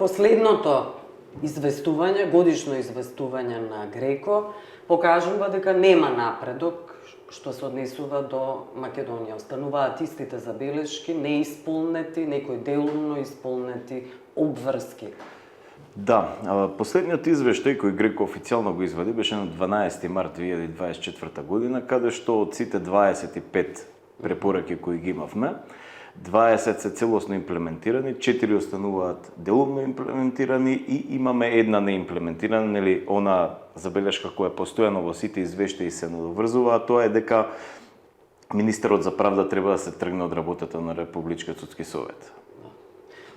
Последното известување, годишно известување на Греко, покажува дека нема напредок што се однесува до Македонија. Остануваат истите забелешки, неисполнети, некои делумно исполнети обврски. Да, последниот извештај кој Греко официјално го извади беше на 12 март 2024 година, каде што од сите 25 препораки кои ги имавме, 20 се целосно имплементирани, 4 остануваат делумно имплементирани и имаме една неимплементирана, нели она забелешка која постојано во сите извештаи се надоврзува, а тоа е дека министерот за правда треба да се тргне од работата на Републичкиот судски совет.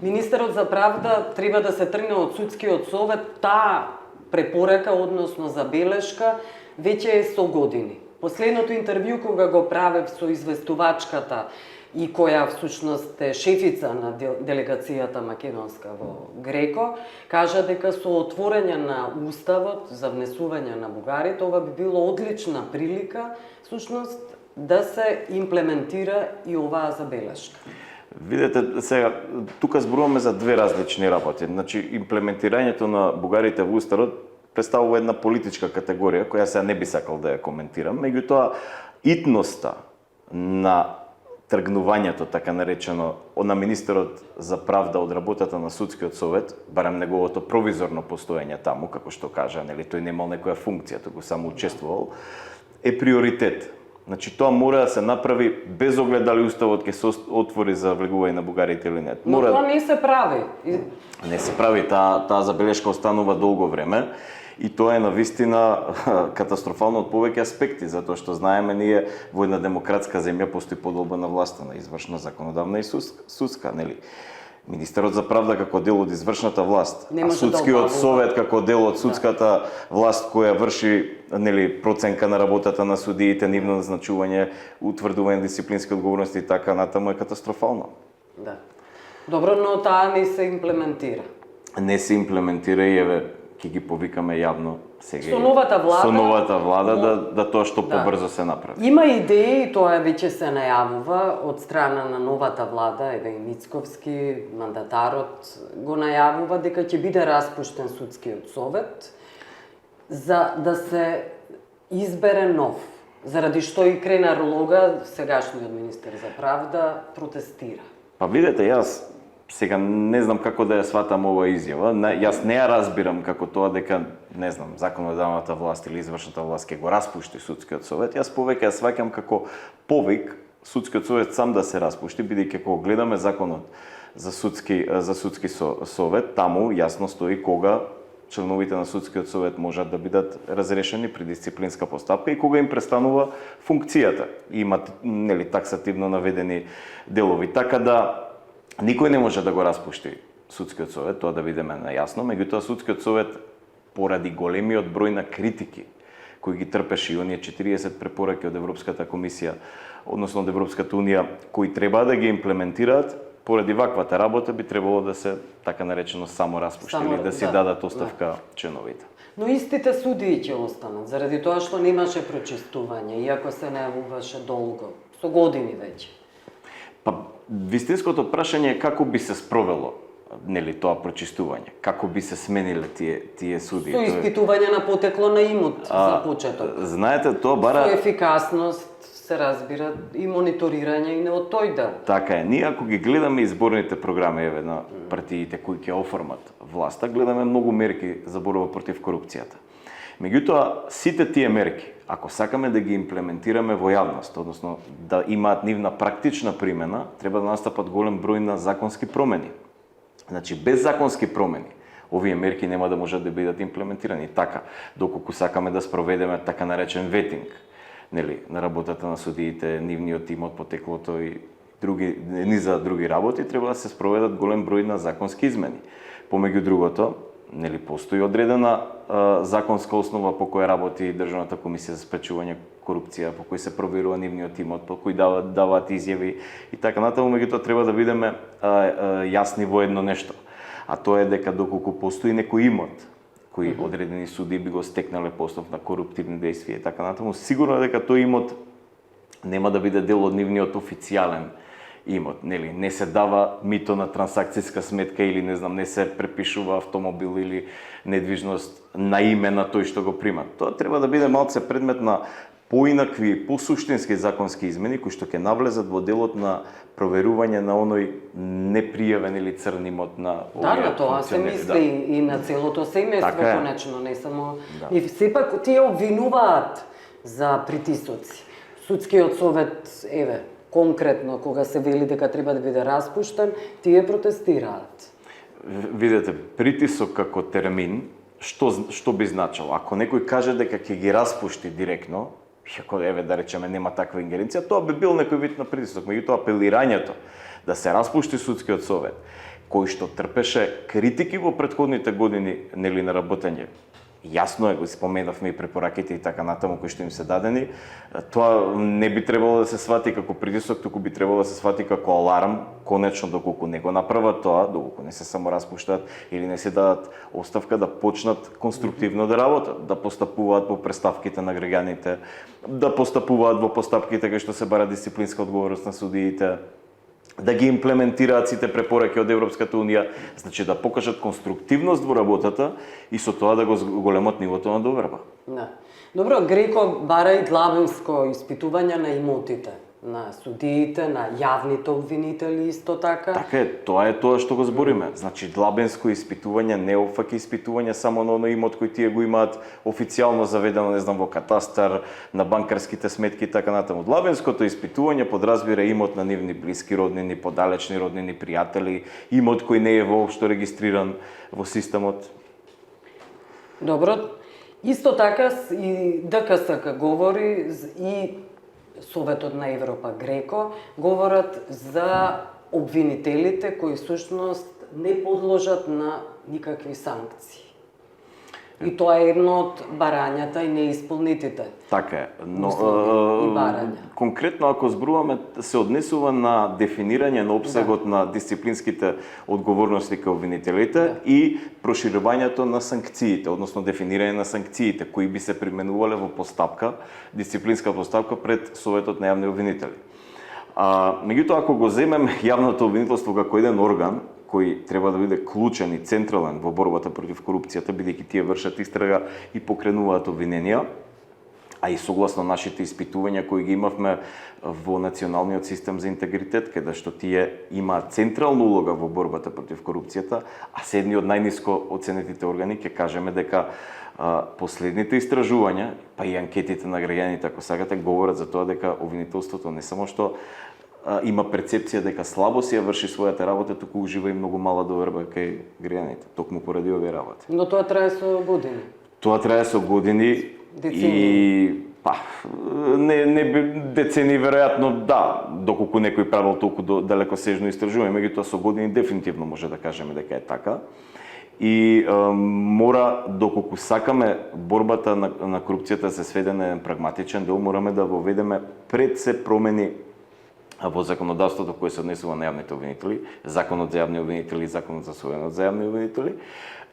Министерот за правда треба да се тргне од судскиот совет, таа препорака, односно забелешка, веќе е со години. Последното интервју кога го правев со известувачката и која всушност е шефица на делегацијата македонска во Греко, кажа дека со отворање на уставот за внесување на бугарите, ова би било одлична прилика всушност да се имплементира и оваа забелешка. Видете, сега, тука зборуваме за две различни работи. Значи, имплементирањето на бугарите во уставот представува една политичка категорија, која сега не би сакал да ја коментирам, меѓутоа, итноста на тргнувањето, така наречено, на министерот за правда од работата на судскиот совет, барем неговото провизорно постоење таму, како што кажа, нели, тој немал некоја функција, тој го само учествувал, е приоритет. Значи, тоа мора да се направи без оглед дали уставот ќе се отвори за влегување на бугарите или не. Но тоа не се прави. Не се прави, таа забелешка останува долго време. И тоа е навистина катастрофално од повеќе аспекти, затоа што знаеме ние во една демократска земја постои поделба на власта на извршна, законодавна и судска, нели? Министерот за правда како дел од извршната власт, а судскиот совет како дел од судската власт која врши, нели, проценка на работата на судиите, нивно назначување, утврдување дисциплински одговорности и така натаму е катастрофално. Да. Добро, но таа не се имплементира. Не се имплементира и еве ќе ги повикаме јавно сега со новата влада да тоа што побрзо се направи. Има идеи, тоа веќе се најавува од страна на новата влада, еве и Мицковски, мандатарот го најавува дека ќе биде распуштен судскиот совет за да се избере нов. Заради што и Крена Ролога, сегашниот министер за правда, протестира. Па видете, јас сега не знам како да ја сватам оваа изјава. Јас не ја разбирам како тоа дека, не знам, законодавната власт или извршната власт ќе го распушти судскиот совет. Јас повеќе ја сваќам како повик судскиот совет сам да се распушти, бидејќи кога гледаме законот за судски совет, таму јасно стои кога членовите на судскиот совет можат да бидат разрешени при дисциплинска постапка и кога им престанува функцијата. Имат, нели, таксативно наведени делови. Така да никој не може да го распушти судскиот совет, тоа да видиме најасно, меѓутоа судскиот совет поради големиот број на критики кои ги трпеше и оние 40 препораки од Европската комисија, односно од Европската унија, кои треба да ги имплементираат, поради ваквата работа би требало да се така наречено само распушти или да си дадат оставка членовите. Но истите судии ќе останат, заради тоа што немаше прочистување, иако се најавуваше долго, со години веќе. Па, вистинското прашање е како би се спровело, нели, тоа прочистување, како би се смениле тие судии. Со испитување на потекло на имот за почеток. Знаете, тоа бара... Со ефикасност се разбира и мониторирање и не од тој дел. Така е, ние ако ги гледаме изборните програми еве на партиите кои ќе оформат власта, гледаме многу мерки за борба против корупцијата. Меѓутоа, сите тие мерки, ако сакаме да ги имплементираме во јавност, односно да имаат нивна практична примена, треба да настапат голем број на законски промени. Значи, без законски промени, овие мерки нема да можат да бидат имплементирани. Така, доколку сакаме да спроведеме така наречен ветинг, нели, на работата на судиите, нивниот имот, потеклото и низа други работи, треба да се спроведат голем број на законски измени. Помеѓу другото, нели, постои одредена законска основа по која работи Државната комисија за спречување корупција, по кој се проверува нивниот имот, по кој даваат изјави и така натаму, меѓутоа треба да бидеме јасни во едно нешто. а тоа е дека доколку постои некој имот кои одредени суди би го стекнале по основ на коруптивни действија и така натаму, сигурно е дека тој имот нема да биде дел од нивниот официјален имот, нели? Не се дава мито на трансакцијска сметка или не знам, не се препишува автомобил или недвижност на име на тој што го прима. Тоа треба да биде малце предмет на поинакви, посуштински законски измени кои што ќе навлезат во делот на проверување на оној непријавен или црн имот на овие Да, тоа се функционери, мисли и на целото семејство Така е. конечно, не само... Да. И сепак тие обвинуваат за притисоци. Судскиот совет, еве, конкретно, кога се вели дека треба да биде распуштен, тие протестираат. Видете, притисок како термин, што би значало? Ако некој каже дека ќе ги распушти директно, ако еве да речеме нема таква ингеренција, тоа би бил некој вид на притисок. Меѓутоа апелирањето да се распушти судскиот совет, кој што трпеше критики во претходните години нели на работење. Јасно е, го споменавме и препораките и така натаму кои што им се дадени, тоа не би требало да се свати како притисок, туку би требало да се свати како аларм, конечно доколку не го направат тоа, доколку не се само распуштат или не се дадат оставка, да почнат конструктивно да работат, да постапуваат по преставките на граѓаните, да постапуваат во постапките кај што се бара дисциплинска одговорност на судиите, да ги имплементираат сите препораки од Европската унија, значи да покажат конструктивност во работата и со тоа да го зголемат нивото на доверба. Да. Добро, Греко бара и длабинско испитување на имотите, на судиите, на јавните обвинители исто така. Така е, тоа што го збориме. Значи, длабенско испитување не опфаќа испитување само на оној имот кој тие го имаат официјално заведено, не знам, во катастар, на банкарските сметки и така натаму. Длабенското испитување подразбира имот на нивни блиски роднини, подалечни роднини, пријатели, имот кој не е воопшто регистриран во системот. Добро, исто така и ДКСК говори и Советот на Европа Греко говорат за обвинителите кои всушност не подложат на никакви санкции. И тоа е едно од барањата и неисполнитите. Така е, но услови и барања. Конкретно ако зборуваме се однесува на дефинирање на обсегот на дисциплинските одговорности кај обвинителите и проширувањето на санкциите, односно дефинирање на санкциите кои би се применувале во постапка, дисциплинска постапка пред Советот на јавни обвинители. Меѓутоа ако го земем јавното обвинителство како еден орган кој треба да биде клучен и централен во борбата против корупцијата, бидејќи тие вршат истрага и покренуваат обвиненија, а и согласно нашите испитувања кои ги имавме во Националниот систем за интегритет, каде што тие имаат централна улога во борбата против корупцијата, а се едни од најниско оценетите органи, ќе кажеме дека последните истражувања, па и анкетите на граѓаните, ако сакате, говорат за тоа дека обвинителството не само што има перцепција дека слабо си ја врши својата работа, туку ужива и многу мала доверба кај граѓаните, токму поради овие работи. Но тоа трае со години. Тоа трае со години. И не децени веројатно да, доколку некој правил толку далекосежно истражување, меѓутоа со години дефинитивно може да кажеме дека е така. И мора, доколку сакаме борбата на корупцијата се сведе на еден прагматичен дел, мораме да воведеме пред се промени во законодавството кое се однесува на јавните обвинители, законот за јавни обвинители и законот за Советот за јавни обвинители,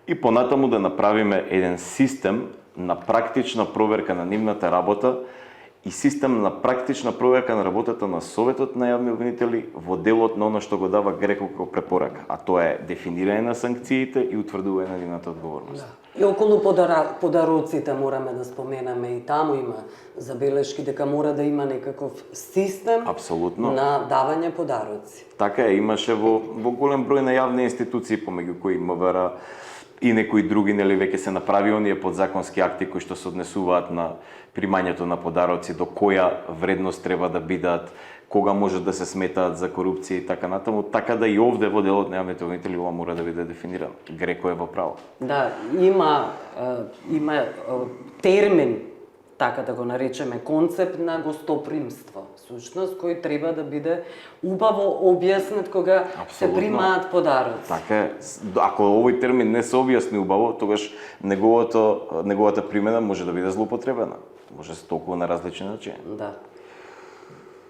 и понатаму да направиме еден систем на практична проверка на нивната работа и систем на практична проверка на работата на Советот на јавни обвинители во делот на она што го дава Греко како препорака, а тоа е дефинирање на санкциите и утврдување на нивната одговорност. Да. И околу подароците мораме да споменаме, и таму има забелешки дека мора да има некаков систем Апсолутно. на давање подароци. Така е, имаше во голем број на јавни институции, помеѓу кои МВР и некои други, нели, веќе се направи оние подзаконски акти кои што се однесуваат на примањето на подароци, до која вредност треба да бидат, кога може да се сметаат за корупција и така натаму, така да и овде во делот на јавните обвинители ова мора да биде дефинирано. Греко е во право. Да, има термин, така да го наречеме, концепт на гостопримство, всушност, кој треба да биде убаво објаснет кога се примаат подароци. Така е. Ако овој термин не се објасни убаво, тогаш неговата примена може да биде злоупотребена. Може се толкова на различни начини. Да.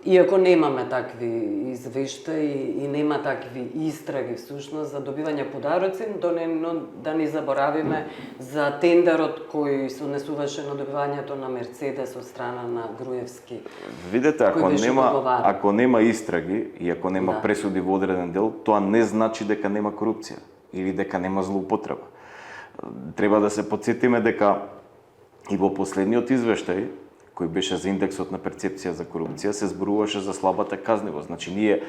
Иако немаме такви извештаи и нема такви истраги всушност за добивање подароци, но да не заборавиме за тендерот кој се однесуваше на добивањето на Мерцедес од страна на Груевски. Видете, ако нема истраги и ако нема Да. пресуди во одреден дел, тоа не значи дека нема корупција или дека нема злоупотреба. Треба да се потсетиме дека и во последниот извештај кој беше за индексот на перцепција за корупција, се зборуваше за слабата казнивост. Значи, ние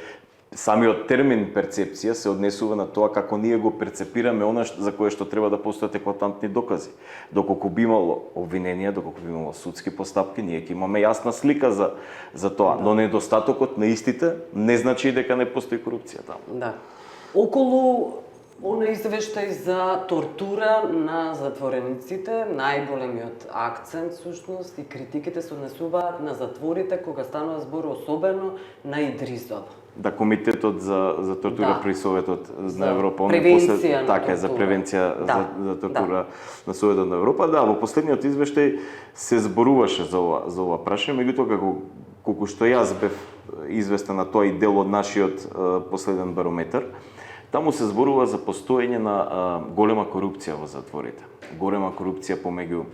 самиот термин перцепција се однесува на тоа како ние го перцепираме она за кое што треба да постојат еклатантни докази. Доколку би имало обвиненија, доколку би имало судски постапки, ние ќе имаме јасна слика за тоа, но недостатокот на истите не значи дека не постои корупција таму. Да. Околу оној извештај за тортура на затворениците, најголемиот акцент всушност и критиките се однесуваат на затворите кога станува збор особено на Идризова. Да, комитетот за тортура при Советот на Европа, превенција на така е, за превенција за тортура на Советот на Европа. Да, во последниот извештај се зборуваше за ова прашање, меѓутоа колку што јас бев известен на тоа и дел од нашиот последен барометар, таму се зборува за постоење на голема корупција во затворите. Голема корупција помеѓу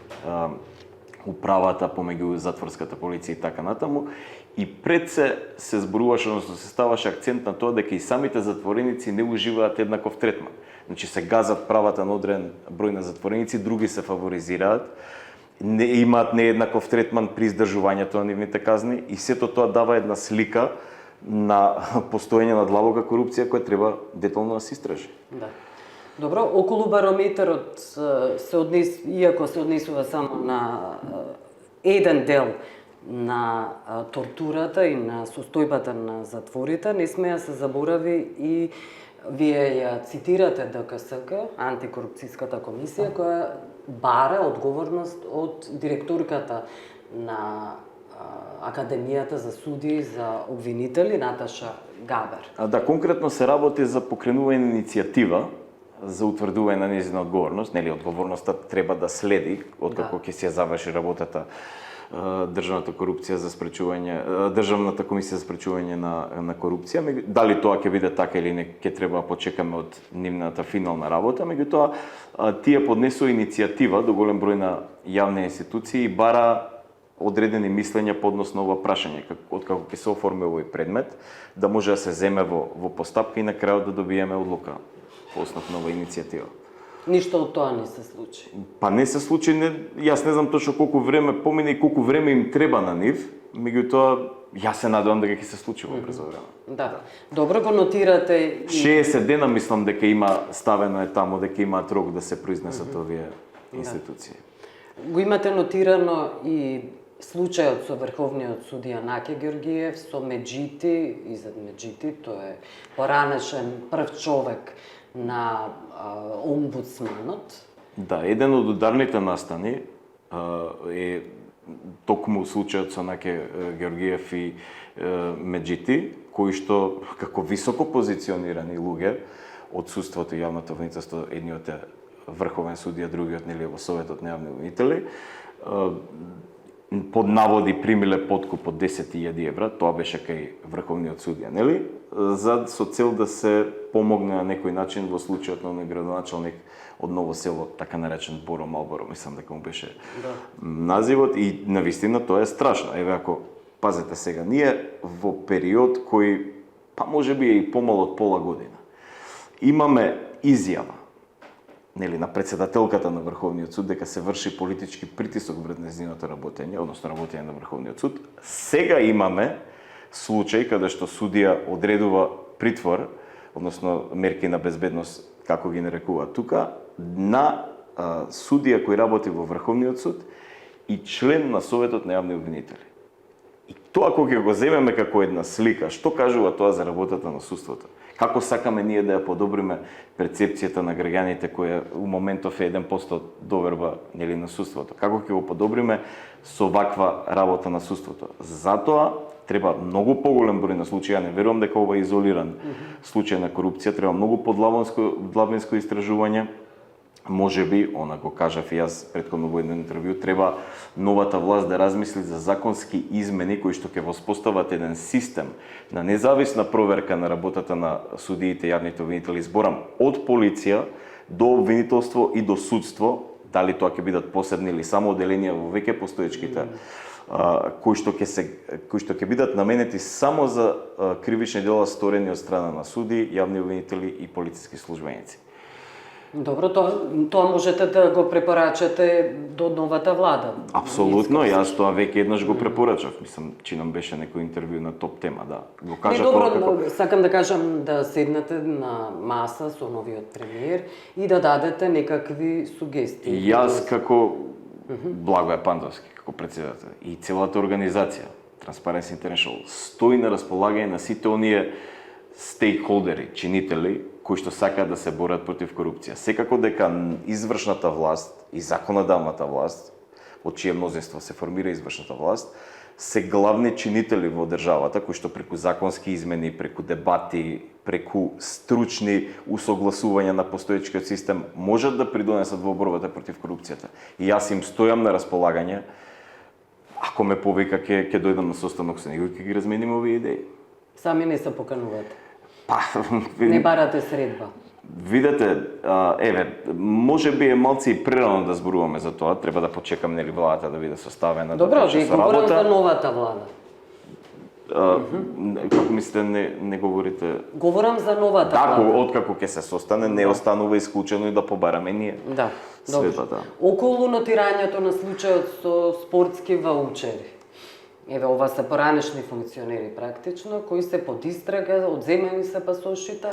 управата, помеѓу затворската полиција и така натаму. И пред се зборуваше, односно се ставаше акцент на тоа дека и самите затвореници не уживаат еднаков третман. Значи се газат правата на одреден број на затвореници, други се фаворизираат, не имаат нееднаков третман при издржувањето на нивните казни и сето тоа дава една слика на постоење на длабока корупција која треба детално да се истражи. Да. Добро, околу барометерот иако се однесува само на еден дел на тортурата и на состојбата на затворите, не сме да се заборави и вие ја цитирате ДКСК, антикорупцијската комисија, која бара одговорност од директорката на Академијата за судии за обвинители Наташа Габер. Да, конкретно се работи за покренување иницијатива за утврдување на нејзина одговорност, нели одговорноста треба да следи откако ќе се заврши работата Државната комисија за спречување на корупција. Дали тоа ќе биде така или не, ќе треба да почекаме од нивната финална работа, меѓутоа тие поднесува иницијатива до голем број на јавни институции и бара одредени мислења по однос на ова прашање, откако ќе се оформи овој предмет, да може да се земе во постапка и на крајот да добиеме одлука по основ на оваа иницијатива. Ништо од тоа не се случи. Па не се случи, јас не знам точно колку време помине и колку време им треба на нив, меѓутоа јас се надевам дека ќе се случи во брзо време. Да. Добро го нотирате. 60 дена мислам дека има ставено е таму дека имаат рок да се произнесат овие институции. Го имате нотирано и случајот со врховниот судија Наке Ѓоргиев со Меджити, Изет Меджити, тој е поранешен прв човек на омбудсманот. Да, еден од ударните настани е токму случајот со Наке Ѓоргиев и Меджити, кои што како високо позиционирани луѓе од судството и јавното обвинителство, едниот е врховен судија, другиот нели во Советот на јавни обвинители, под наводи примиле подкуп од 10.000 евра, тоа беше кај врховниот судија, нели? Со цел да се помогне на некој начин во случајот на градоначалник од Ново село, така наречен Боро Малборо, мислам дека му беше називот, и навистина тоа е страшно. Еве ако пазете сега, ние во период кој па можеби е и помал од пола година, имаме изјава нели, на председателката на Врховниот суд дека се врши политички притисок врз нејзиното работење, односно работење на Врховниот суд. Сега имаме случај каде што судија одредува притвор, односно мерки на безбедност, како ги нарекуваат тука, на судија кој работи во Врховниот суд и член на Советот на јавни обвинители. И тоа кога ќе го земеме како една слика, што кажува тоа за работата на судството? Како сакаме ние да ја подобриме перцепцијата на граѓаните која у моментов е 1% доверба нели на судството? Како ќе го подобриме со ваква работа на судството? Затоа треба многу поголем број на случаи, ја не верувам дека ова е изолиран случај на корупција, треба многу подлабинско истражување, можеби, она го кажав и јас претходно во едно интервју, треба новата власт да размисли за законски измени кои што ќе воспостават еден систем на независна проверка на работата на судиите и јавните обвинители, зборам од полиција до обвинителство и до судство, дали тоа ќе бидат посебни или само оделенија во веќе постоечките кои што ќе бидат наменети само за кривични дела сторени од страна на суди, јавни обвинители и полициски службеници. Добро, тоа можете да го препорачате до новата влада. Апсолутно, јас тоа веќе еднаш го препорачав. Мислам, чинам беше некој интервју на топ тема, да. Го кажа добро, тоа како... сакам да кажам да седнете на маса со новиот премиер и да дадете некакви сугестии. Јас како Благоје Пандовски, како претседател и целата организација Transparency International стои на располагање на сите оние стейкхолдери, чинители кои што сакаат да се борат против корупција. Секако дека извршната власт и законодавната власт, од чие мнозинство се формира извршната власт, се главни чинители во државата, кои што преку законски измени, преку дебати, преку стручни усогласувања на постоечкиот систем можат да придонесат во борбата против корупцијата. И јас им стојам на располагање. Ако ме повика, ќе дојдам на состанок со него и ќе ги размениме овие идеи. Сами не се поканувате. Па, не барате средба. Видете, може би е малци и прерано да зборуваме за тоа, треба да почекам нели владата да биде составена. Добро, да ви говорам за новата влада. Како мислите, не говорите? Говорам за новата влада. Откако ќе се состане, не останува исклучено и да побараме ние. Да, добро. Да. Околу нотирањето на случајот со спортски ваучери. Еве, ова се поранешни функционери практично, кои се под истрага, одземени се пасошите,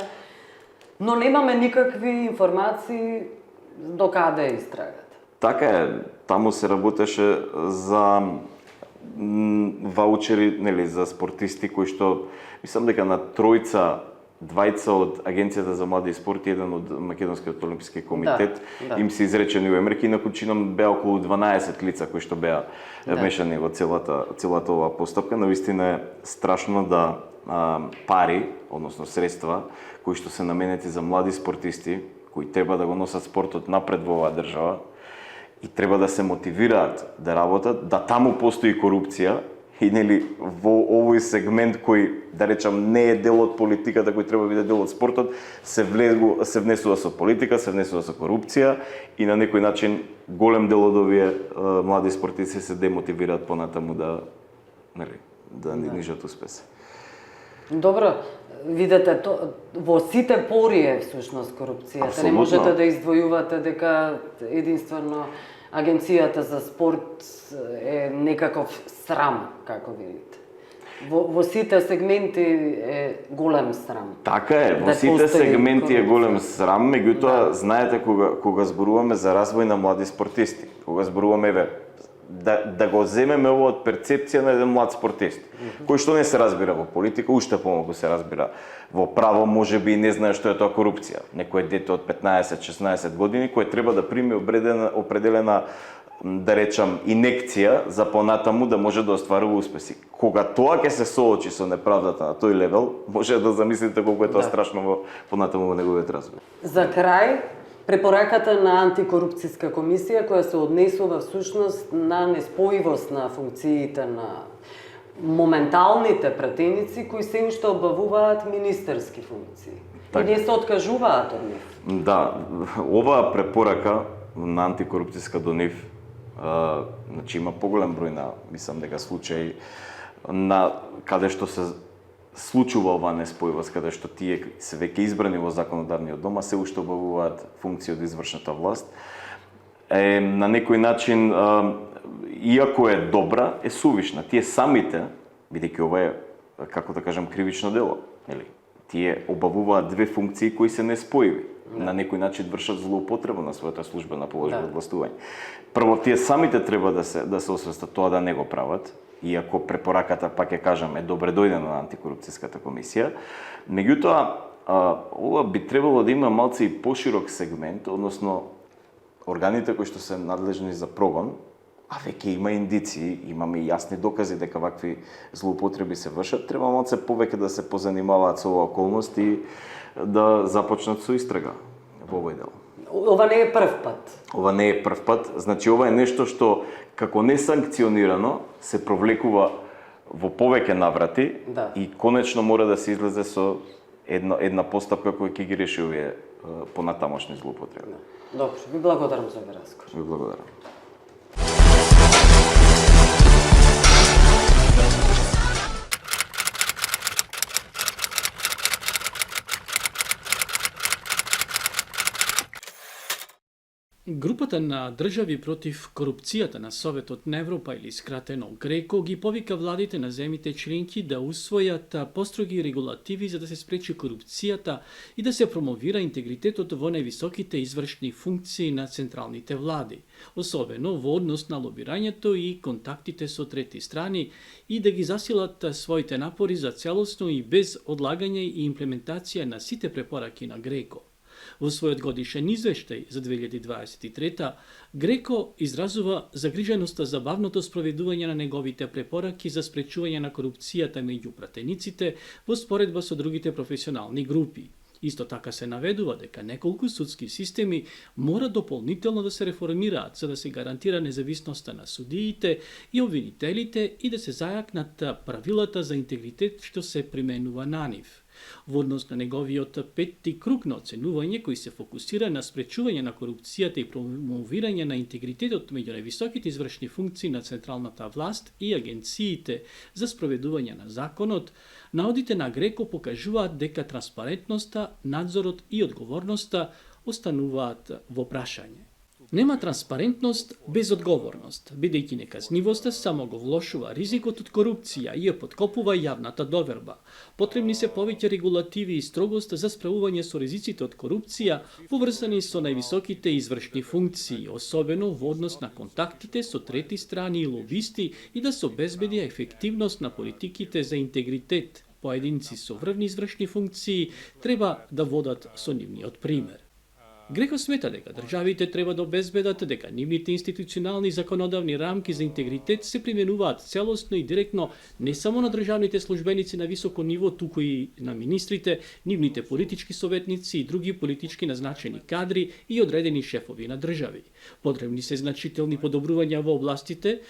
но немаме никакви информации до каде е истрагата. Така е, таму се работеше за ваучери, нели, за спортисти кои што, мислам дека на тројца, двајца од Агенцијата за млади и спорт и еден од Македонскиот олимписки комитет им се изречени уемерки, инаку чинам беа околу 12 лица кои што беа вмешани во целата оваа постапка. Навистина е страшно да пари, односно средства, кои што се наменети за млади спортисти, кои треба да го носат спортот напред во оваа држава и треба да се мотивираат да работат, да таму постои корупција и нели во овој сегмент кој, да речам, не е дел од политиката, кој треба да биде дел од спортот, се внесува со политика, се внесува со корупција и на некој начин голем дел од овие млади спортисти се демотивираат понатаму да нижат успеси. Добро, видете, во сите пори е всушност корупцијата. Абсолютно. Не можете да издвојувате дека единствено Агенцијата за спорт е некаков срам, како видите. Во сите сегменти е голем срам. Така е, во сите сегменти е голем срам, меѓутоа, знаете, кога зборуваме за развој на млади спортисти, кога зборуваме, да го земеме ово од перцепција на еден млад спортист, кој што не се разбира во политика, уште помалку се разбира во право, може би и не знае што е тоа корупција. Некој дете од 15-16 години кој треба да прими определена, да речам, инекција за понатаму да може да остварува успеси. Кога тоа ќе се соочи со неправдата на тој левел, може да замислите колку е тоа страшно понатаму во неговиот развој. За крај, препораката на антикорупцијска комисија која се однесува всушност на неспојивост на функциите на моменталните пратеници кои се уште обавуваат министерски функции. И не се откажуваат од нив. Да, оваа препорака на антикорупцијска до нив, значи има поголем број на, мислам дека случаи на каде што се случува оваа неспојивост, каде што тие се веќе избрани во законодавниот дом, а се уште обавуваат функции од извршната власт. На некој начин, иако е добра, е сувишна. Тие самите, бидејќи ова е, како да кажам, кривично дело, нели? Тие обавуваат две функции кои се неспоиви. На некој начин вршат злоупотреба на својата службена положба од властување. Прво, тие самите треба да се освестат тоа да не го прават, иако препораката, пак ќе кажам, е добре дојдена на антикорупцијската комисија. Меѓутоа, ова би требало да има малце и поширок сегмент, односно органите кои што се надлежни за прогон, а веќе има индиции, имаме и јасни докази дека вакви злоупотреби се вршат, треба малце повеќе да се позанимаваат со оваа околност и да започнат со истрага во овој дел. Ова не е прв пат. Ова не е прв пат, значи ова е нешто што како несанкционирано се провлекува во повеќе наврати и конечно мора да се излезе со една постапка која ќе ги реши овие понатамошни злоупотреби. Добро, ви благодарам за овој разговор. Ви благодарам. Групата на држави против корупцијата на Советот на Европа или скратено ГРЕКО ги повика владите на земите членки да усвојат построги регулативи за да се спречи корупцијата и да се промовира интегритетот во највисоките извршни функции на централните влади, особено во однос на лобирањето и контактите со трети страни и да ги засилат своите напори за целосно и без одлагање и имплементација на сите препораки на ГРЕКО. Во својот годишен извештај за 2023, ГРЕКО изразува загриженоста за бавното спроведување на неговите препораки за спречување на корупцијата меѓу пратениците во споредба со другите професионални групи. Исто така се наведува дека неколку судски системи мора дополнително да се реформираат за да се гарантира независноста на судиите и обвинителите и да се зајакнат правилата за интегритет што се применува на нив. Во однос на неговиот петти круг на оценување кој се фокусира на спречување на корупцијата и промовирање на интегритетот меѓу највисоките извршни функции на централната власт и агенциите за спроведување на законот, наодите на ГРЕКО покажуваат дека транспарентноста, надзорот и одговорноста остануваат во прашање. Нема транспарентност без одговорност, бидејќи неказнивоста само го влошува ризикот од корупција и ја подкопува јавната доверба. Потребни се повеќе регулативи и строгост за справување со ризиците од корупција поврзани со највисоките извршни функции, особено во однос на контактите со трети страни и лобисти и да се обезбеди ефективност на политиките за интегритет. Поединци со врвни извршни функции треба да водат со нивниот пример. ГРЕКО смета дека државите треба да обезбедат дека нивните институционални и законодавни рамки за интегритет се применуваат целосно и директно не само на државните службеници на високо ниво, туку и на министрите, нивните политички советници и други политички назначени кадри и одредени шефови на држави. Потребни се значителни подобрувања во областите,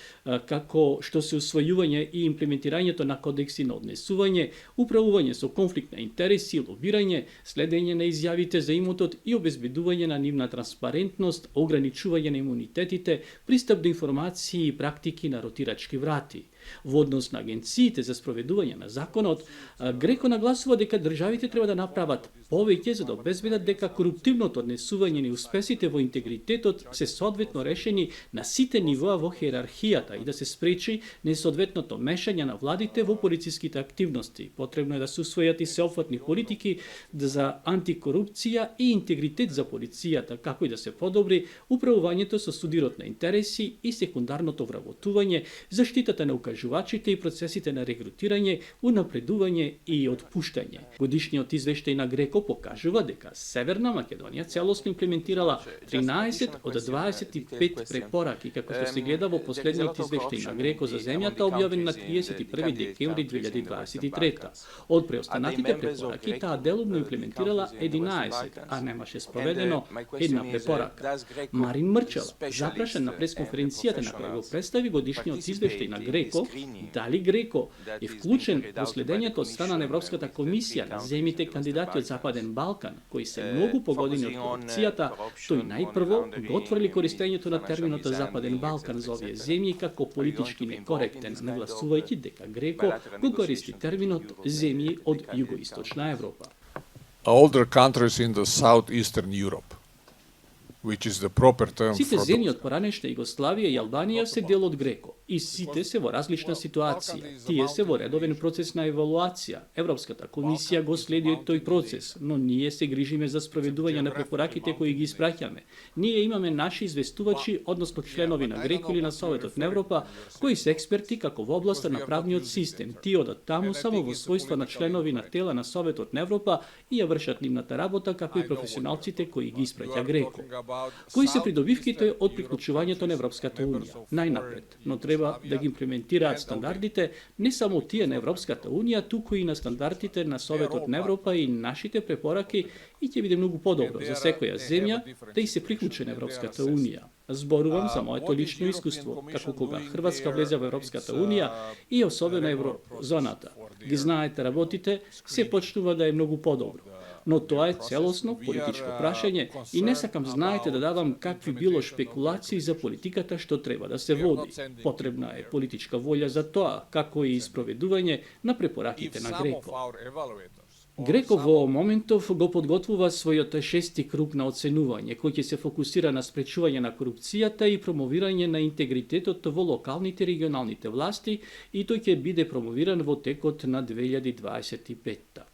како што се усвојување и имплементирањето на кодекси на однесување, управување со конфликт на интереси, лобирање, следење на изјавите за имотот и обезбедување на нивна транспарентност, ограничување на имунитетите, пристап до информации и практики на ротирачки врати. Во однос на агенциите за спроведување на законот, ГРЕКО нагласува дека државите треба да направат повеќе за да обезбедат дека коруптивното однесување и успесите во интегритетот се соодветно решени на сите нивоа во хиерархијата и да се спречи несоодветното мешање на владите во полициските активности. Потребно е да се усвојат и сеопфатни политики за антикорупција и интегритет за полицијата, како и да се подобри управувањето со судирот на интереси и секундарното вработување, заштитата на укажувачите и процесите на регрутирање, унапредување и отпуштање. Годишниот извештај на ГРЕКО покажува дека Северна Македонија целосно имплементирала 13 од 25 препораки, како што се гледа во последниот извештај на ГРЕКО за земјата, објавен на 31 декември 2023. Од преостанатите препораки, таа делумно имплементирала 11, а немаше спроведено една препорака. Марин Мрчела, запрашен на пресконференцијата на која го представи годишниот извештај на ГРЕКО, дали ГРЕКО е вклучен во следењето од страна на Европската комисија на земите кандидати од Западен Балкан, кои се многу погодени од корупцијата, тој најпрво го отворили користењето на терминот Западен Балкан за овие земји како политички некоректен, нагласувајќи дека ГРЕКО го користи терминот земји од југоисточна Европа. Older countries in the southeastern Europe, which is the proper term Сите for земји од поранешна Југославија и Албанија се дел од ГРЕКО и сите се во различна ситуација. Тие се во редовен процес на евалуација. Европската комисија го следи тој процес, но ние се грижиме за спроведување на препораките кои ги испраќаме. Ние имаме наши известувачи, односно членови на ГРЕКО или на Советот на Европа, кои се експерти како во областа на правниот систем. Тие одат таму само во својство на членови на тела на Советот на Европа и ја вршат нивната работа, како и професионалците кои ги испраќа ГРЕКО. Кои се придобивките од приклучувањето на Европската унија? Најнапред, но треба треба да ги имплементираат стандардите не само тие на Европската Унија, туку и на стандардите на Советот на Европа и нашите препораки, и ќе биде многу подобро за секоја земја да и се приклучи на Европската Унија. Зборувам за моето лично искуство, како кога Хрватска влезе во Европската Унија и особено еврозоната. Ги знаете работите, се почнува да е многу подобро. Но тоа е целосно политичко прашање и не сакам, знаете, да давам какви било шпекулации за политиката што треба да се води. Потребна е политичка волја за тоа, како и испроведување на препораките на Греко. Греко во моментов го подготвува својот 6-ти круг на оценување, кој ќе се фокусира на спречување на корупцијата и промовирање на интегритетот во локалните и регионалните власти, и тој ќе биде промовиран во текот на 2025.